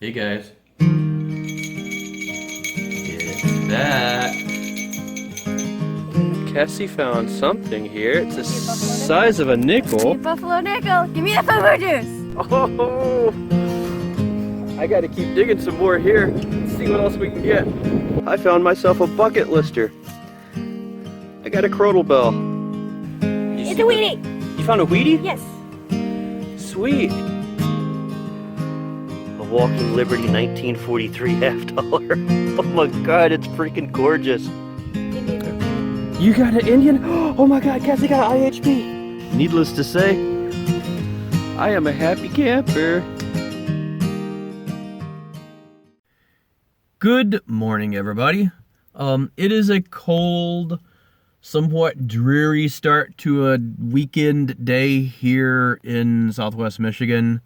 Hey guys, it's back. Cassie found something here. It's the size of a nickel. Buffalo nickel, give me the fufu juice. Oh, I gotta keep digging some more here. Let's see what else we can get. I found myself a bucket lister. I got a crotal bell. It's a weedy. You found a weedy? Yes. Sweet. A Walking Liberty 1943 half dollar. Oh my god, it's freaking gorgeous. You got an Indian? Oh my god, Cassie got an IHP. Needless to say, I am a happy camper. Good morning, everybody. It is a cold, somewhat dreary start to a weekend day here in Southwest Michigan.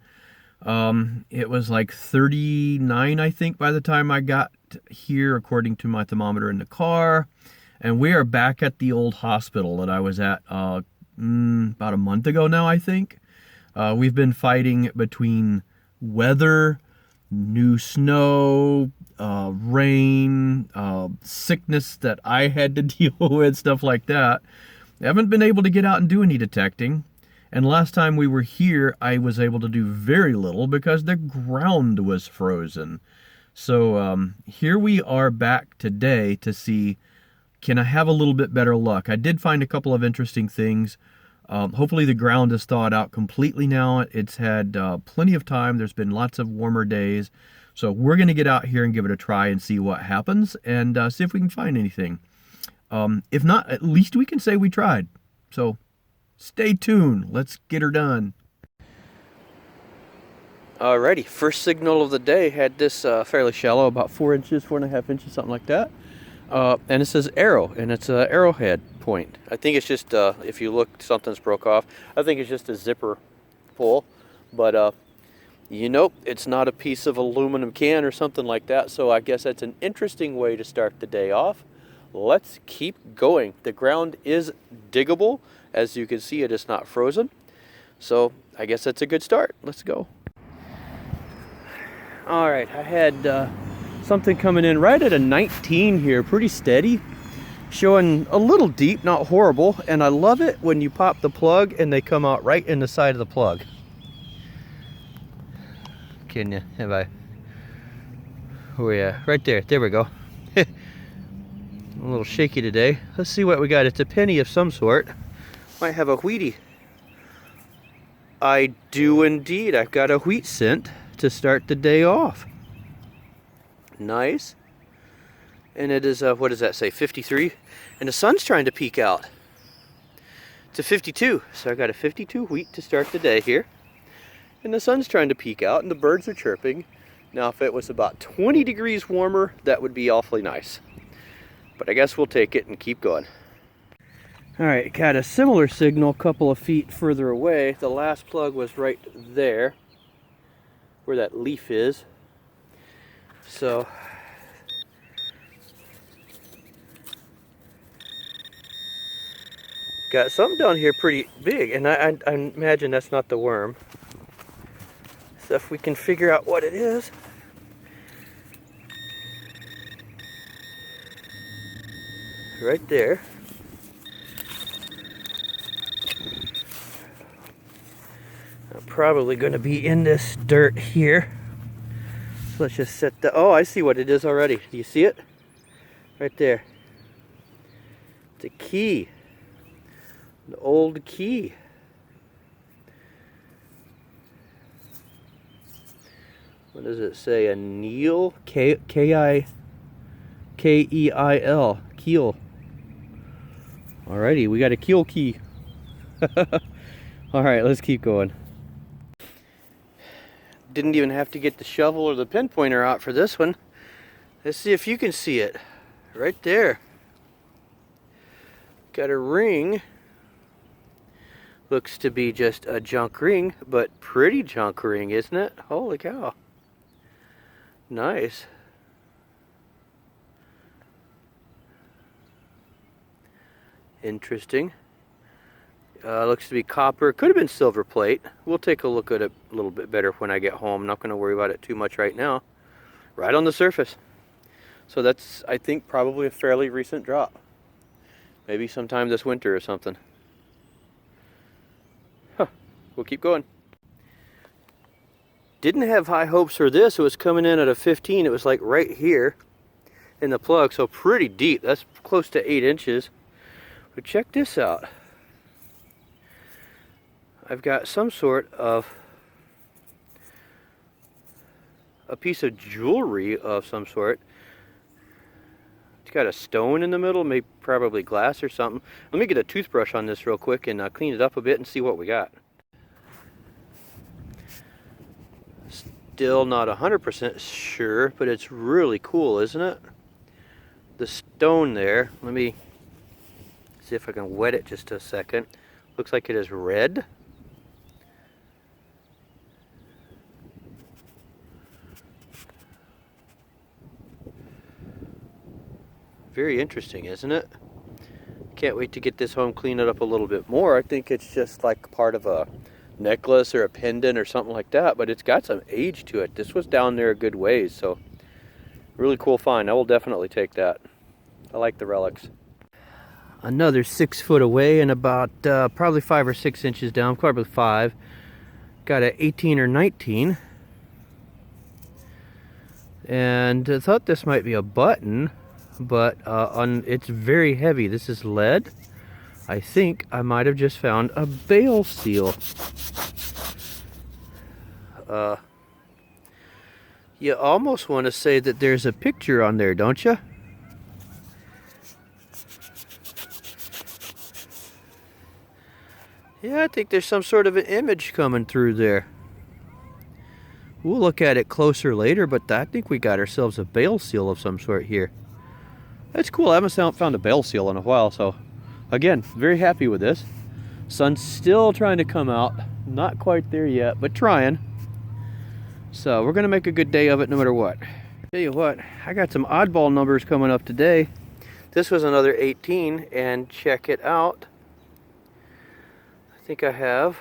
It was like 39, I think, by the time I got here, according to my thermometer in the car. And we are back at the old hospital that I was at about a month ago now, I think. We've been fighting between weather, new snow, rain, sickness that I had to deal with, stuff like that. I haven't been able to get out and do any detecting. And last time we were here, I was able to do very little because the ground was frozen. So here we are back today to see, can I have a little bit better luck? I did find a couple of interesting things. Hopefully the ground is thawed out completely now. It's had plenty of time. There's been lots of warmer days. So we're going to get out here and give it a try and see what happens and see if we can find anything. If not, at least we can say we tried. So stay tuned. Let's get her done. Alrighty, first signal of the day had this fairly shallow, about 4 inches, 4.5 inches, something like that. And it says arrow, and it's an arrowhead point. I think it's just, if you look, something's broke off. I think it's just a zipper pull, but you know, it's not a piece of aluminum can or something like that, so I guess that's an interesting way to start the day off. Let's keep going. The ground is diggable. As you can see, it is not frozen. So I guess that's a good start. Let's go. All right, I had something coming in right at a 19 here, pretty steady. Showing a little deep, not horrible. And I love it when you pop the plug and they come out right in the side of the plug. Can you? Have I? Oh yeah, right there. There we go. A little shaky today. Let's see what we got. It's a penny of some sort. Might have a wheatie. I do indeed. I've got a wheat cent to start the day off. Nice. And it is, what does that say, 53? And the sun's trying to peek out. It's a 52. So I got a 52 wheat to start the day here. And the sun's trying to peek out and the birds are chirping. Now if it was about 20 degrees warmer, that would be awfully nice. But I guess we'll take it and keep going. Alright, got a similar signal a couple of feet further away. The last plug was right there, where that leaf is. So, got something down here pretty big, and I imagine that's not the worm. So if we can figure out what it is. Right there. I'm probably going to be in this dirt here. So let's just set the, oh, I see what it is already. Do you see it? Right there. It's a key. An old key. What does it say? A Neil? K-I-K-E-I-L. Keel. Alrighty, we got a keel key. Alright, let's keep going. Didn't even have to get the shovel or the pinpointer out for this one. Let's see if you can see it. Right there. Got a ring. Looks to be just a junk ring, but pretty junk ring, isn't it? Holy cow. Nice. Interesting. Looks to be copper. Could have been silver plate. We'll take a look at it a little bit better when I get home. I'm not going to worry about it too much right now. Right on the surface. So that's, I think, probably a fairly recent drop. Maybe sometime this winter or something. Huh. We'll keep going. Didn't have high hopes for this. It was coming in at a 15. It was like right here in the plug. So pretty deep. That's close to 8 inches. But check this out. I've got some sort of a piece of jewelry of some sort. It's got a stone in the middle, maybe probably glass or something. Let me get a toothbrush on this real quick and clean it up a bit and see what we got. Still not 100% sure, but it's really cool, isn't it? The stone there, let me see if I can wet it just a second. Looks like it is red. Very interesting, isn't it? Can't wait to get this home, clean it up a little bit more. I think it's just like part of a necklace or a pendant or something like that, but it's got some age to it. This was down there a good ways, so really cool find. I will definitely take that. I like the relics. Another 6 foot away and about probably 5 or 6 inches down, probably 5. Got a 18 or 19. And I thought this might be a button, but it's very heavy. This is lead. I think I might have just found a bale seal. You almost want to say that there's a picture on there, don't you? Yeah, I think there's some sort of an image coming through there. We'll look at it closer later, but I think we got ourselves a bale seal of some sort here. That's cool. I haven't found a bale seal in a while, so again, very happy with this. Sun's still trying to come out. Not quite there yet, but trying. So we're going to make a good day of it no matter what. Tell you what, I got some oddball numbers coming up today. This was another 18, and check it out. I think I have.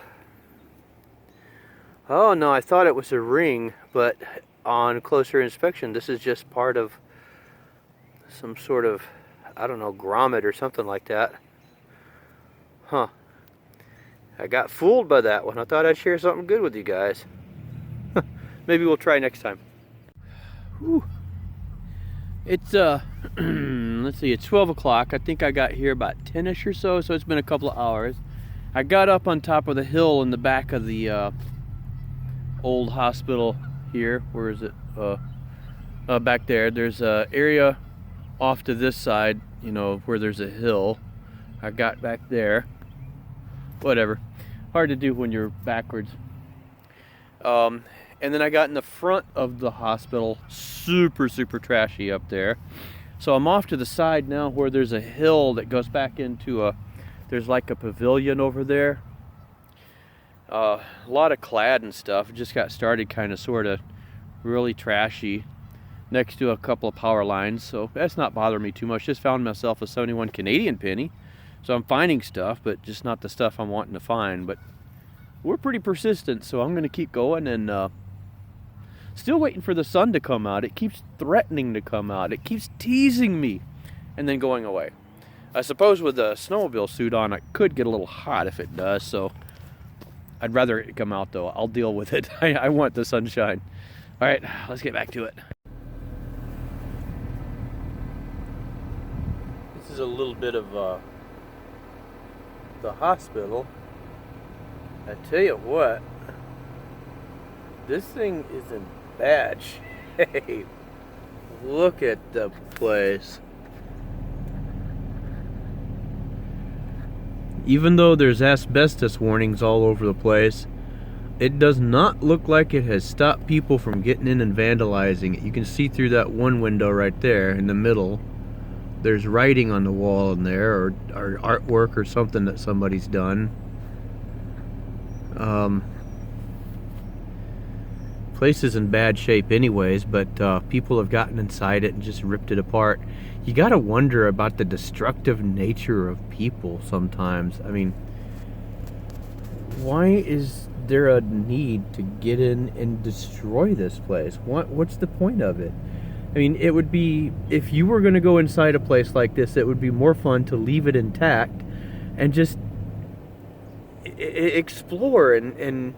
Oh no, I thought it was a ring, but on closer inspection, this is just part of some sort of, I don't know, grommet or something like that. Huh. I got fooled by that one. I thought I'd share something good with you guys. Maybe we'll try next time. Whew. It's let's see, it's 12 o'clock. I think I got here about 10ish or so, so it's been a couple of hours. I got up on top of the hill in the back of the old hospital here. Where is it? Back there. There's an area off to this side, you know, where there's a hill. I got back there. Whatever. Hard to do when you're backwards. And then I got in the front of the hospital. Super trashy up there. So I'm off to the side now where there's a hill that goes back into there's like a pavilion over there. A lot of clad and stuff. Just got started kind of sort of really trashy. Next to a couple of power lines, so that's not bothering me too much. Just found myself a 71 Canadian penny, so I'm finding stuff, but just not the stuff I'm wanting to find. But we're pretty persistent, so I'm going to keep going, and still waiting for the sun to come out. It keeps threatening to come out. It keeps teasing me and then going away. I suppose with the snowmobile suit on, it could get a little hot if it does, so I'd rather it come out though. I'll deal with it. I want the sunshine. All right, let's get back to it. This is a little bit of the hospital. I tell you what, this thing is in bad shape. Look at the place. Even though there's asbestos warnings all over the place, it does not look like it has stopped people from getting in and vandalizing it. You can see through that one window right there in the middle. There's writing on the wall in there, or artwork or something that somebody's done. Place is in bad shape anyways, but people have gotten inside it and just ripped it apart. You gotta wonder about the destructive nature of people sometimes. I mean, why is there a need to get in and destroy this place? What's the point of it? I mean, it would be, if you were going to go inside a place like this, it would be more fun to leave it intact and just explore and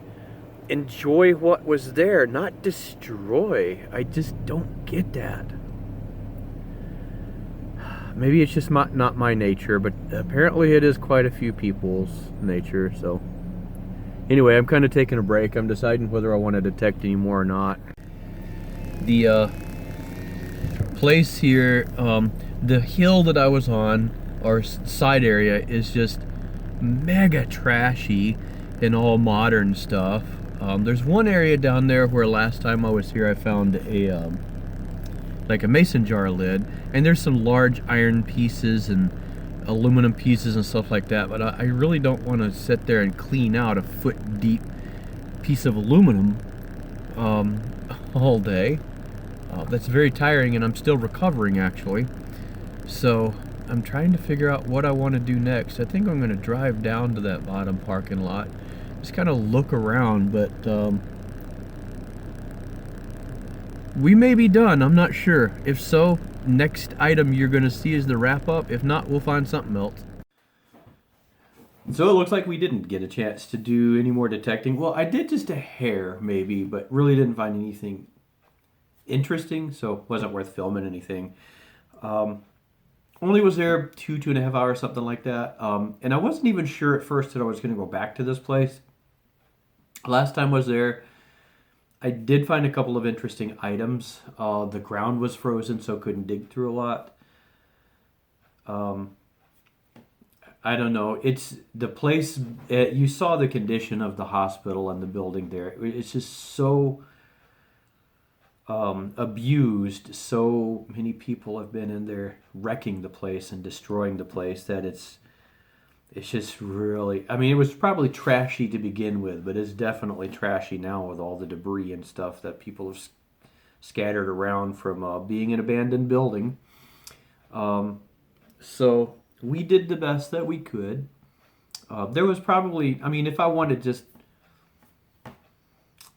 enjoy what was there, not destroy. I just don't get that. Maybe it's just not my nature, but apparently it is quite a few people's nature, so. Anyway, I'm kind of taking a break. I'm deciding whether I want to detect anymore or not. The place here, the hill that I was on, or side area, is just mega trashy and all modern stuff. There's one area down there where last time I was here I found a like a mason jar lid, and there's some large iron pieces and aluminum pieces and stuff like that, but I really don't want to sit there and clean out a foot deep piece of aluminum all day. That's very tiring, and I'm still recovering actually. So I'm trying to figure out what I want to do next. I think I'm going to drive down to that bottom parking lot, just kind of look around, but we may be done, I'm not sure. If so, next item you're going to see is the wrap up. If not, we'll find something else. So it looks like we didn't get a chance to do any more detecting. Well, I did just a hair maybe, but really didn't find anything interesting, so wasn't worth filming anything. Only was there 2.5 hours, something like that. And I wasn't even sure at first that I was going to go back to this place. Last time I was there, I did find a couple of interesting items. The ground was frozen, so couldn't dig through a lot. I don't know. It's the place. You saw the condition of the hospital and the building there. It's just so abused. So many people have been in there wrecking the place and destroying the place that it's just really, I mean, it was probably trashy to begin with, but it's definitely trashy now with all the debris and stuff that people have scattered around from being an abandoned building. So we did the best that we could. There was probably, I mean, if I wanted just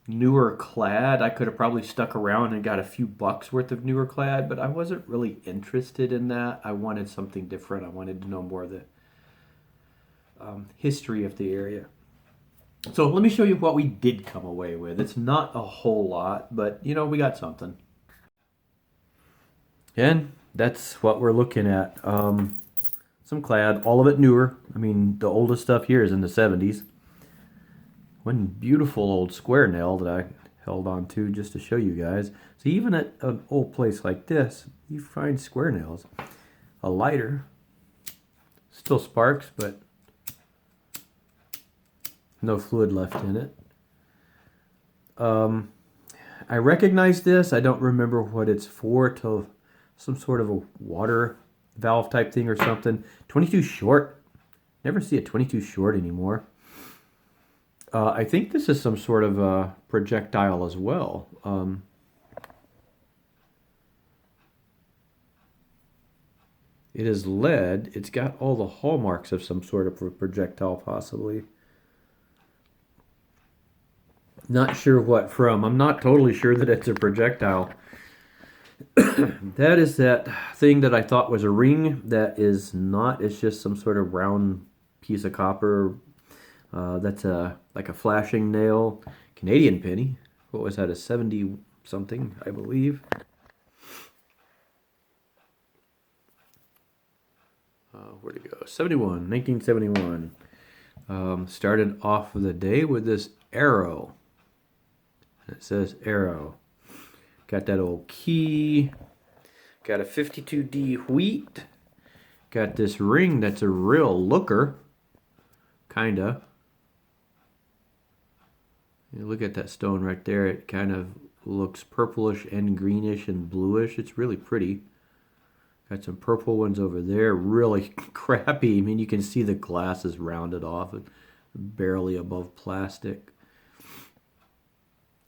newer clad, I could have probably stuck around and got a few bucks worth of newer clad, but I wasn't really interested in that. I wanted something different. I wanted to know more of the history of the area. So let me show you what we did come away with. It's not a whole lot, but you know, we got something. And that's what we're looking at. Some clad, all of it newer. I mean, the oldest stuff here is in the 70s. One beautiful old square nail that I held on to just to show you guys. So even at an old place like this, you find square nails. A lighter, still sparks, but no fluid left in it. I recognize this. I don't remember what it's for till some sort of a water valve type thing or something. 22 short. Never see a 22 short anymore. I think this is some sort of a projectile as well. It is lead. It's got all the hallmarks of some sort of a projectile possibly. Not sure what from. I'm not totally sure that it's a projectile. That is that thing that I thought was a ring. That is not. It's just some sort of round piece of copper. That's like a flashing nail. Canadian penny. What was that? A 70 something, I believe. Where'd it go? 71. 1971. Started off of the day with this arrow. It says arrow. Got that old key. Got a 52D wheat. Got this ring that's a real looker. Kinda. You look at that stone right there. It kind of looks purplish and greenish and bluish. It's really pretty. Got some purple ones over there. Really crappy. I mean, you can see the glass is rounded off. Barely above plastic.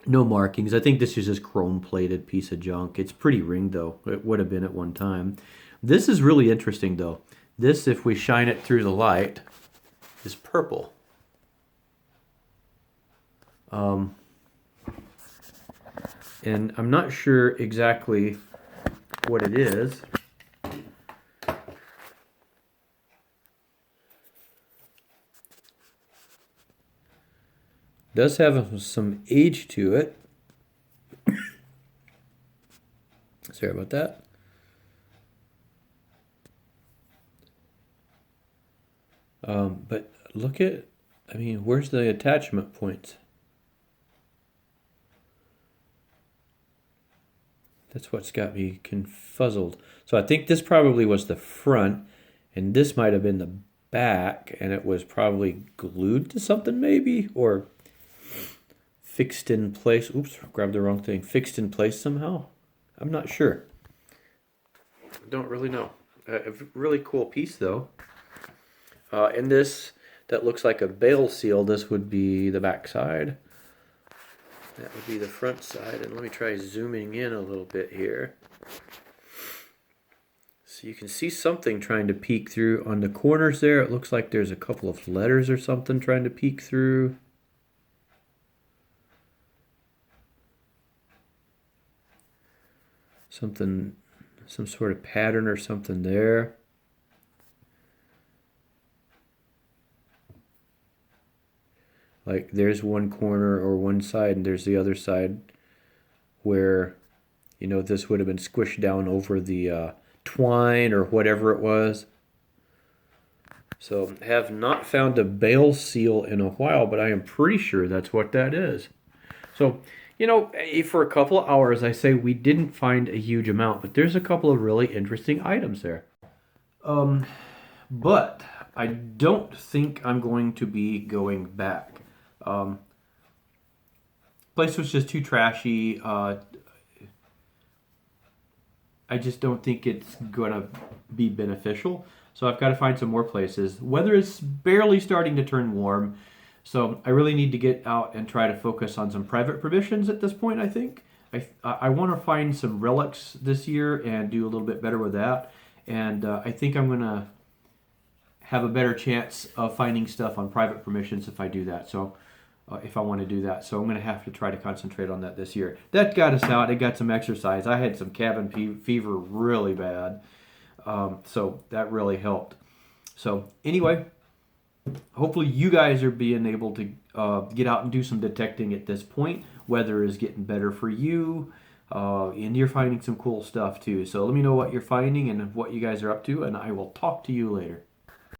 No markings. I think this is just chrome-plated piece of junk. It's pretty ring, though. It would have been at one time. This is really interesting, though. This, if we shine it through the light, is purple. And I'm not sure exactly what it is. Does have some age to it. Sorry about that. But look at, I mean, where's the attachment points? That's what's got me confuzzled. So I think this probably was the front, and this might have been the back, and it was probably glued to something maybe, or fixed in place. Oops, grabbed the wrong thing. Fixed in place somehow. I'm not sure. Don't really know. A really cool piece though. And this, that looks like a bail seal. This would be the back side. That would be the front side. And let me try zooming in a little bit here. So you can see something trying to peek through on the corners there. It looks like there's a couple of letters or something trying to peek through. Something, some sort of pattern or something there. Like there's one corner or one side, and there's the other side where, you know, this would have been squished down over the twine or whatever it was. So have not found a bail seal in a while, but I am pretty sure that's what that is. So, you know, for a couple of hours, I say we didn't find a huge amount, but there's a couple of really interesting items there. But I don't think I'm going to be going back. Place was just too trashy. I just don't think it's going to be beneficial. So I've got to find some more places. Weather is barely starting to turn warm. So I really need to get out and try to focus on some private permissions at this point, I think. I want to find some relics this year and do a little bit better with that. And I think I'm going to have a better chance of finding stuff on private permissions if I do that. So if I want to do that. So I'm going to have to try to concentrate on that this year. That got us out. It got some exercise. I had some cabin fever really bad. So that really helped. So anyway, hopefully you guys are being able to get out and do some detecting at this point. Weather is getting better for you. And you're finding some cool stuff too. So let me know what you're finding and what you guys are up to, and I will talk to you later.